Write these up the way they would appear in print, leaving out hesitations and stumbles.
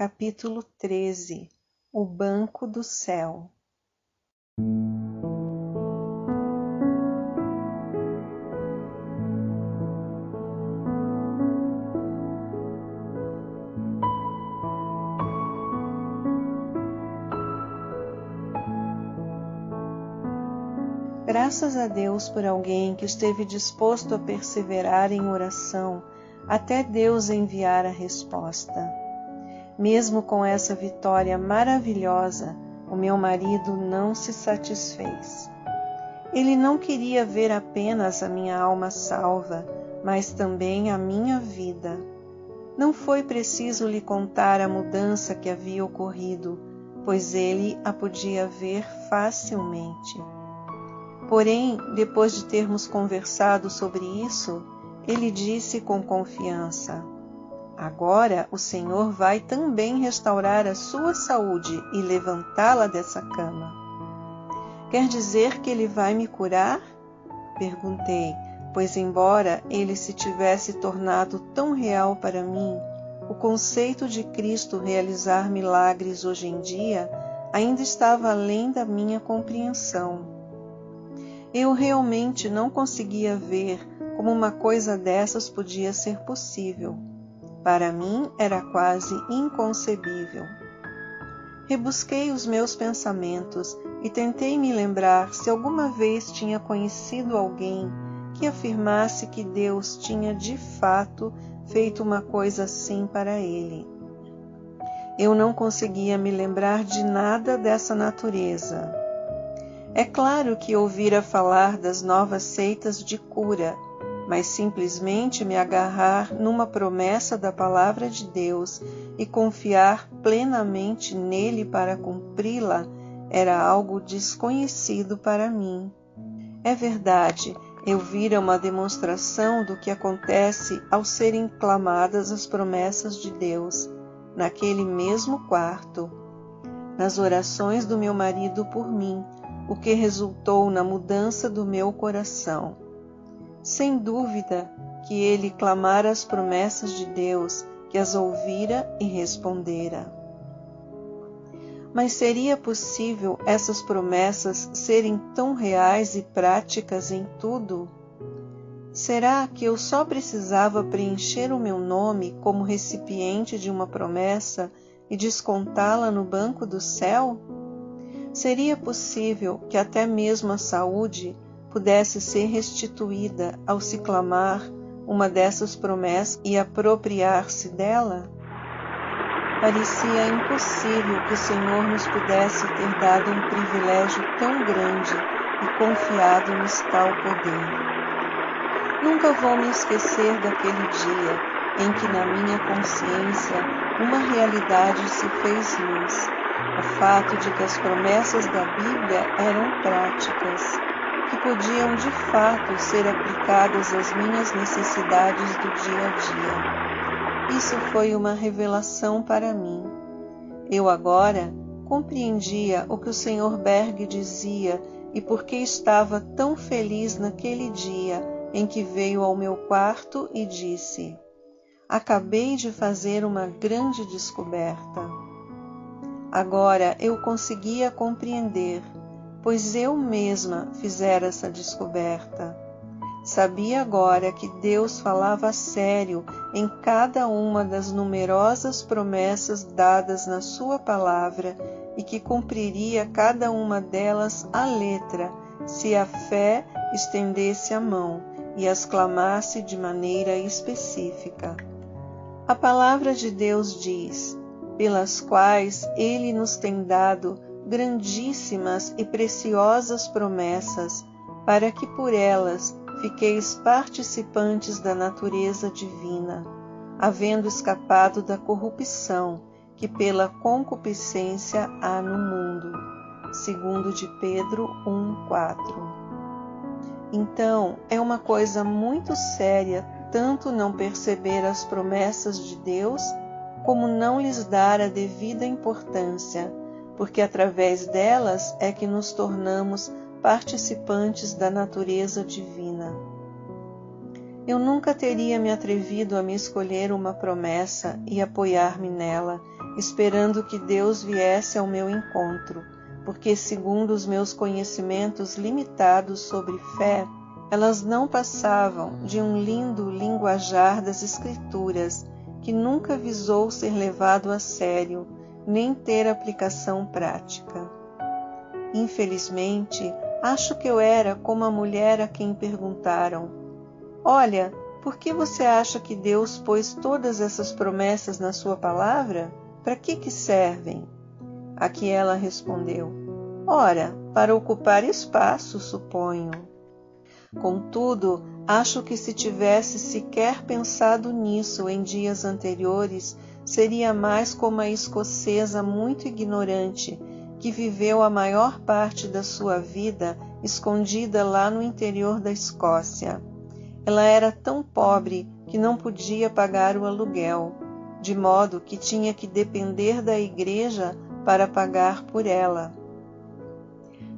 Capítulo 13 O Banco do Céu. Graças a Deus por alguém que esteve disposto a perseverar em oração até Deus enviar a resposta. Mesmo com essa vitória maravilhosa, o meu marido não se satisfez. Ele não queria ver apenas a minha alma salva, mas também a minha vida. Não foi preciso lhe contar a mudança que havia ocorrido, pois ele a podia ver facilmente. Porém, depois de termos conversado sobre isso, ele disse com confiança: agora o Senhor vai também restaurar a sua saúde e levantá-la dessa cama. Quer dizer que ele vai me curar? Perguntei, pois embora ele se tivesse tornado tão real para mim, o conceito de Cristo realizar milagres hoje em dia ainda estava além da minha compreensão. Eu realmente não conseguia ver como uma coisa dessas podia ser possível. Para mim era quase inconcebível. Rebusquei os meus pensamentos e tentei me lembrar se alguma vez tinha conhecido alguém que afirmasse que Deus tinha de fato feito uma coisa assim para ele. Eu não conseguia me lembrar de nada dessa natureza. É claro que ouvira falar das novas seitas de cura, mas simplesmente me agarrar numa promessa da palavra de Deus e confiar plenamente nele para cumpri-la era algo desconhecido para mim. É verdade, eu vira uma demonstração do que acontece ao serem clamadas as promessas de Deus, naquele mesmo quarto, nas orações do meu marido por mim, o que resultou na mudança do meu coração. Sem dúvida que ele clamara as promessas de Deus, que as ouvira e respondera. Mas seria possível essas promessas serem tão reais e práticas em tudo? Será que eu só precisava preencher o meu nome como recipiente de uma promessa e descontá-la no banco do céu? Seria possível que até mesmo a saúde pudesse ser restituída ao se clamar uma dessas promessas e apropriar-se dela? Parecia impossível que o Senhor nos pudesse ter dado um privilégio tão grande e confiado-nos tal poder. Nunca vou me esquecer daquele dia em que na minha consciência uma realidade se fez luz, o fato de que as promessas da Bíblia eram práticas, que podiam de fato ser aplicadas às minhas necessidades do dia a dia. Isso foi uma revelação para mim. Eu agora compreendia o que o Sr. Berg dizia e por que estava tão feliz naquele dia em que veio ao meu quarto e disse: acabei de fazer uma grande descoberta. Agora eu conseguia compreender, pois eu mesma fizera essa descoberta. Sabia agora que Deus falava a sério em cada uma das numerosas promessas dadas na sua palavra e que cumpriria cada uma delas à letra, se a fé estendesse a mão e as clamasse de maneira específica. A palavra de Deus diz: pelas quais Ele nos tem dado grandíssimas e preciosas promessas, para que por elas fiqueis participantes da natureza divina, havendo escapado da corrupção que pela concupiscência há no mundo. 2 de Pedro 1:4. Então, é uma coisa muito séria tanto não perceber as promessas de Deus, como não lhes dar a devida importância, porque através delas é que nos tornamos participantes da natureza divina. Eu nunca teria me atrevido a me escolher uma promessa e apoiar-me nela, esperando que Deus viesse ao meu encontro, porque, segundo os meus conhecimentos limitados sobre fé, elas não passavam de um lindo linguajar das Escrituras, que nunca visou ser levado a sério, nem ter aplicação prática. Infelizmente, acho que eu era como a mulher a quem perguntaram: "Olha, por que você acha que Deus pôs todas essas promessas na sua palavra? Para que servem?" A que ela respondeu: "Ora, para ocupar espaço, suponho." Contudo, acho que se tivesse sequer pensado nisso em dias anteriores, seria mais como a escocesa muito ignorante, que viveu a maior parte da sua vida escondida lá no interior da Escócia. Ela era tão pobre que não podia pagar o aluguel, de modo que tinha que depender da igreja para pagar por ela.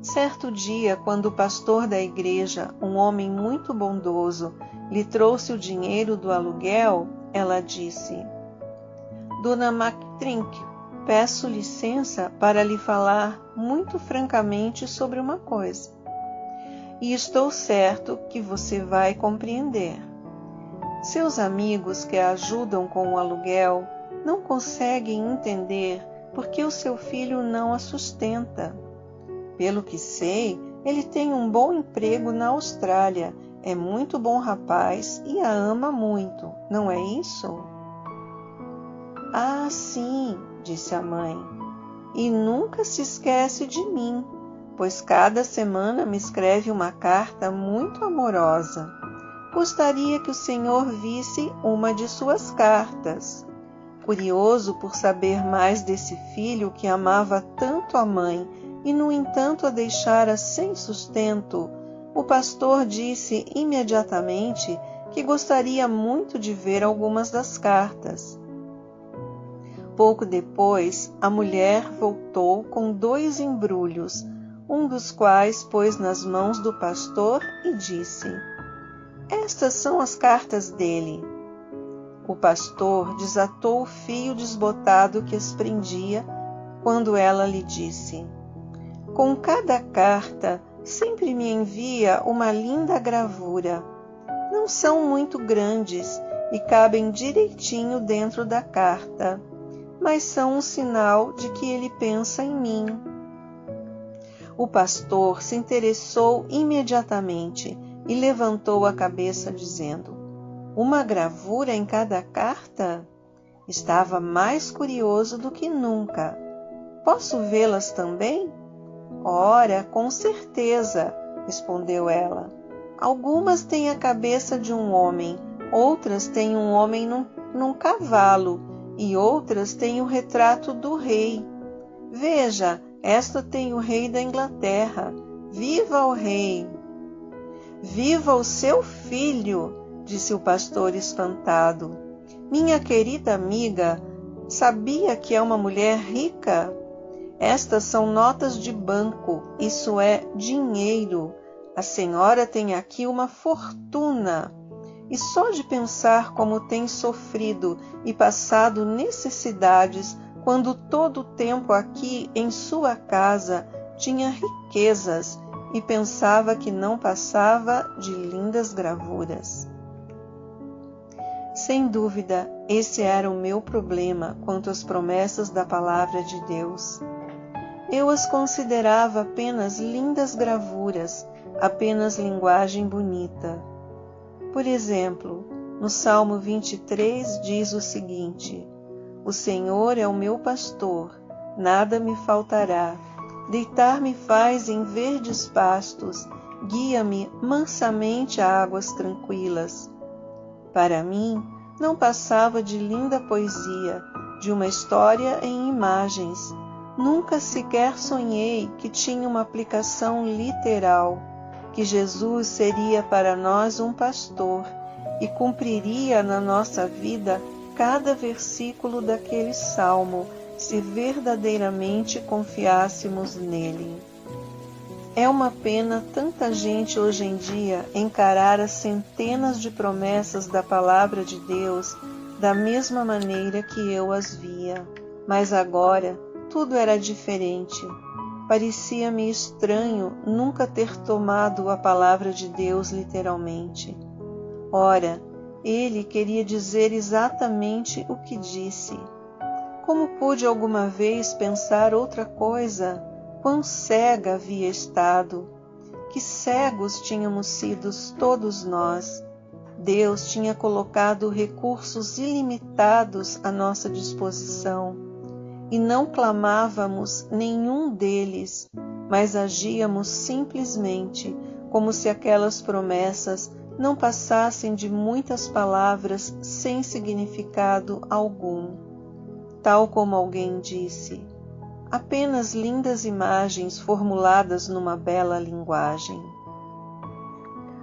Certo dia, quando o pastor da igreja, um homem muito bondoso, lhe trouxe o dinheiro do aluguel, ela disse: "Dona McTrink, peço licença para lhe falar muito francamente sobre uma coisa. E estou certo que você vai compreender. Seus amigos que a ajudam com o aluguel não conseguem entender por que o seu filho não a sustenta. Pelo que sei, ele tem um bom emprego na Austrália, é muito bom rapaz e a ama muito, não é isso?" "Ah, sim", disse a mãe, "e nunca se esquece de mim, pois cada semana me escreve uma carta muito amorosa. Gostaria que o senhor visse uma de suas cartas." Curioso por saber mais desse filho que amava tanto a mãe e, no entanto, a deixara sem sustento, o pastor disse imediatamente que gostaria muito de ver algumas das cartas. Pouco depois, a mulher voltou com 2 embrulhos, um dos quais pôs nas mãos do pastor e disse: "Estas são as cartas dele." O pastor desatou o fio desbotado que as prendia quando ela lhe disse: "Com cada carta, sempre me envia uma linda gravura. Não são muito grandes e cabem direitinho dentro da carta, mas são um sinal de que ele pensa em mim." O pastor se interessou imediatamente e levantou a cabeça dizendo: "Uma gravura em cada carta?" Estava mais curioso do que nunca. "Posso vê-las também?" "Ora, com certeza", respondeu ela. "Algumas têm a cabeça de um homem, outras têm um homem num cavalo, e outras têm o retrato do rei. Veja, esta tem o rei da Inglaterra. Viva o rei!" "Viva o seu filho!" disse o pastor espantado. "Minha querida amiga, sabia que é uma mulher rica? Estas são notas de banco, isso é dinheiro. A senhora tem aqui uma fortuna. E só de pensar como tem sofrido e passado necessidades, quando todo o tempo aqui em sua casa tinha riquezas e pensava que não passava de lindas gravuras." Sem dúvida, esse era o meu problema quanto às promessas da palavra de Deus. Eu as considerava apenas lindas gravuras, apenas linguagem bonita. Por exemplo, no Salmo 23 diz o seguinte: "O Senhor é o meu pastor, nada me faltará. Deitar-me faz em verdes pastos, guia-me mansamente a águas tranquilas." Para mim, não passava de linda poesia, de uma história em imagens. Nunca sequer sonhei que tinha uma aplicação literal, que Jesus seria para nós um pastor e cumpriria na nossa vida cada versículo daquele salmo, se verdadeiramente confiássemos nele. É uma pena tanta gente hoje em dia encarar as centenas de promessas da palavra de Deus da mesma maneira que eu as via. Mas agora tudo era diferente. Parecia-me estranho nunca ter tomado a palavra de Deus literalmente. Ora, ele queria dizer exatamente o que disse. Como pude alguma vez pensar outra coisa? Quão cega havia estado! Que cegos tínhamos sido todos nós! Deus tinha colocado recursos ilimitados à nossa disposição, e não clamávamos nenhum deles, mas agíamos simplesmente como se aquelas promessas não passassem de muitas palavras sem significado algum. Tal como alguém disse, apenas lindas imagens formuladas numa bela linguagem.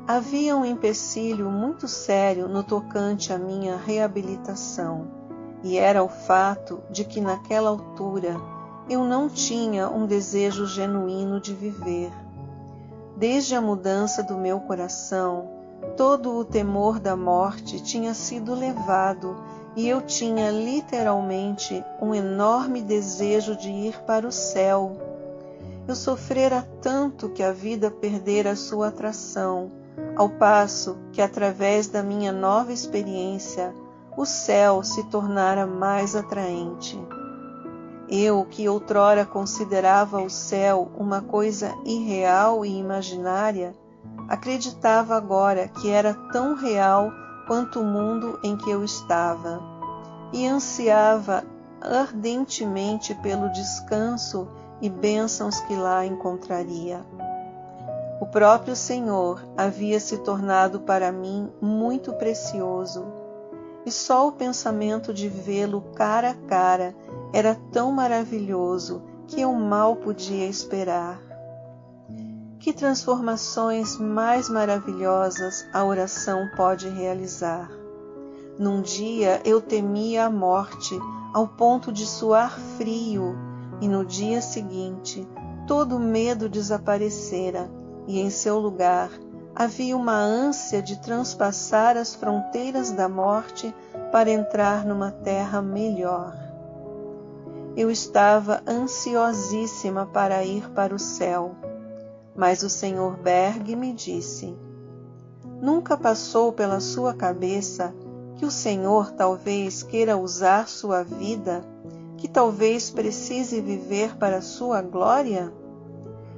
Havia um empecilho muito sério no tocante à minha reabilitação, e era o fato de que naquela altura eu não tinha um desejo genuíno de viver. Desde a mudança do meu coração, todo o temor da morte tinha sido levado e eu tinha literalmente um enorme desejo de ir para o céu. Eu sofrera tanto que a vida perdera sua atração, ao passo que, através da minha nova experiência, o céu se tornara mais atraente. Eu, que outrora considerava o céu uma coisa irreal e imaginária, acreditava agora que era tão real quanto o mundo em que eu estava, e ansiava ardentemente pelo descanso e bênçãos que lá encontraria. O próprio Senhor havia se tornado para mim muito precioso, e só o pensamento de vê-lo cara a cara era tão maravilhoso que eu mal podia esperar. Que transformações mais maravilhosas a oração pode realizar! Num dia eu temia a morte ao ponto de suar frio, e no dia seguinte todo o medo desaparecera, e em seu lugar havia uma ânsia de transpassar as fronteiras da morte para entrar numa terra melhor. Eu estava ansiosíssima para ir para o céu, mas o Sr. Berg me disse: nunca passou pela sua cabeça que o Senhor talvez queira usar sua vida, que talvez precise viver para a sua glória?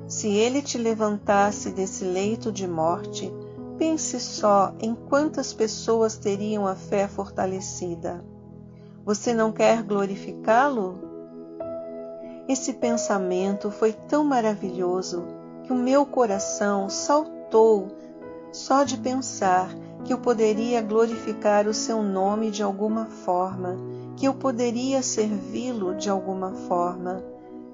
Se ele te levantasse desse leito de morte, pense só em quantas pessoas teriam a fé fortalecida. Você não quer glorificá-lo? Esse pensamento foi tão maravilhoso que o meu coração saltou só de pensar que eu poderia glorificar o seu nome de alguma forma, que eu poderia servi-lo de alguma forma.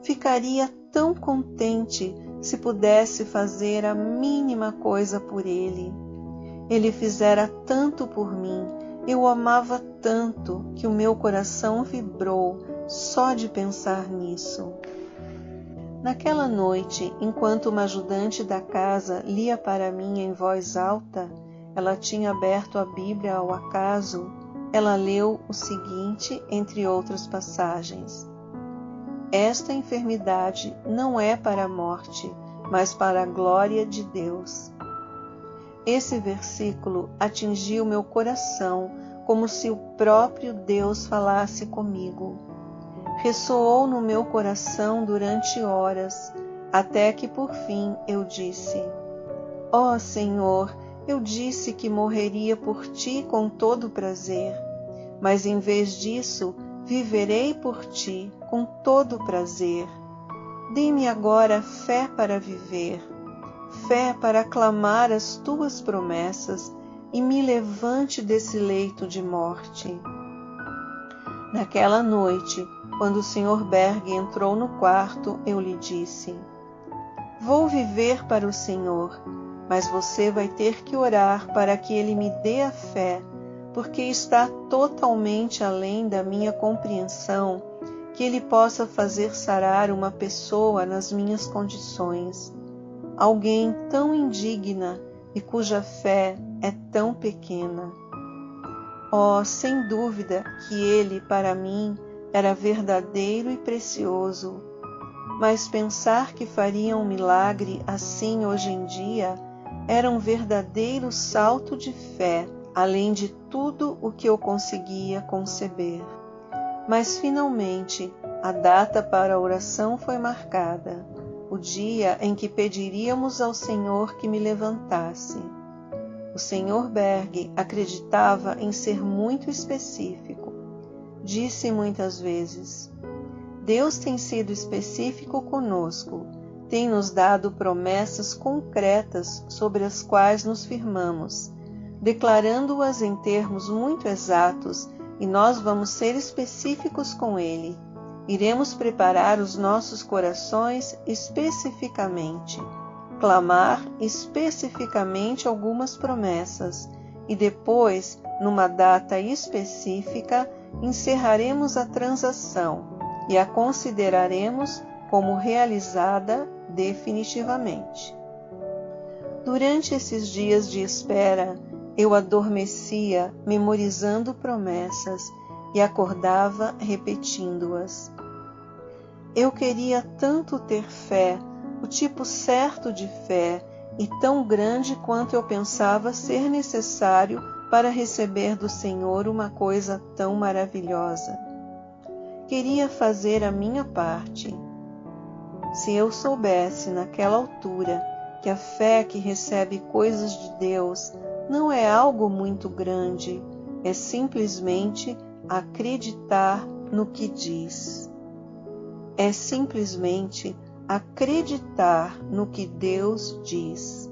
Ficaria tão contente se pudesse fazer a mínima coisa por ele. Ele fizera tanto por mim, eu o amava tanto que o meu coração vibrou só de pensar nisso. Naquela noite, enquanto uma ajudante da casa lia para mim em voz alta, ela tinha aberto a Bíblia ao acaso, ela leu o seguinte, entre outras passagens: esta enfermidade não é para a morte, mas para a glória de Deus. Esse versículo atingiu meu coração como se o próprio Deus falasse comigo. Ressoou no meu coração durante horas, até que por fim eu disse: ó Senhor, eu disse que morreria por ti com todo prazer, mas em vez disso, viverei por ti com todo prazer. Dê-me agora fé para viver, fé para clamar as tuas promessas e me levante desse leito de morte. Naquela noite, quando o Sr. Berg entrou no quarto, eu lhe disse: vou viver para o Senhor, mas você vai ter que orar para que Ele me dê a fé, porque está totalmente além da minha compreensão que Ele possa fazer sarar uma pessoa nas minhas condições, alguém tão indigna e cuja fé é tão pequena. Oh, sem dúvida que Ele, para mim, era verdadeiro e precioso, mas pensar que faria um milagre assim hoje em dia era um verdadeiro salto de fé, além de tudo o que eu conseguia conceber. Mas finalmente a data para a oração foi marcada, o dia em que pediríamos ao Senhor que me levantasse. O Sr. Berg acreditava em ser muito específico. Disse muitas vezes: Deus tem sido específico conosco, tem nos dado promessas concretas sobre as quais nos firmamos, declarando-as em termos muito exatos, e nós vamos ser específicos com Ele. Iremos preparar os nossos corações especificamente, clamar especificamente algumas promessas, e depois, numa data específica, encerraremos a transação e a consideraremos como realizada definitivamente. Durante esses dias de espera, eu adormecia memorizando promessas e acordava repetindo-as. Eu queria tanto ter fé, o tipo certo de fé, e tão grande quanto eu pensava ser necessário para receber do Senhor uma coisa tão maravilhosa. Queria fazer a minha parte. Se eu soubesse naquela altura que a fé que recebe coisas de Deus não é algo muito grande, é simplesmente acreditar no que diz. É simplesmente acreditar no que Deus diz.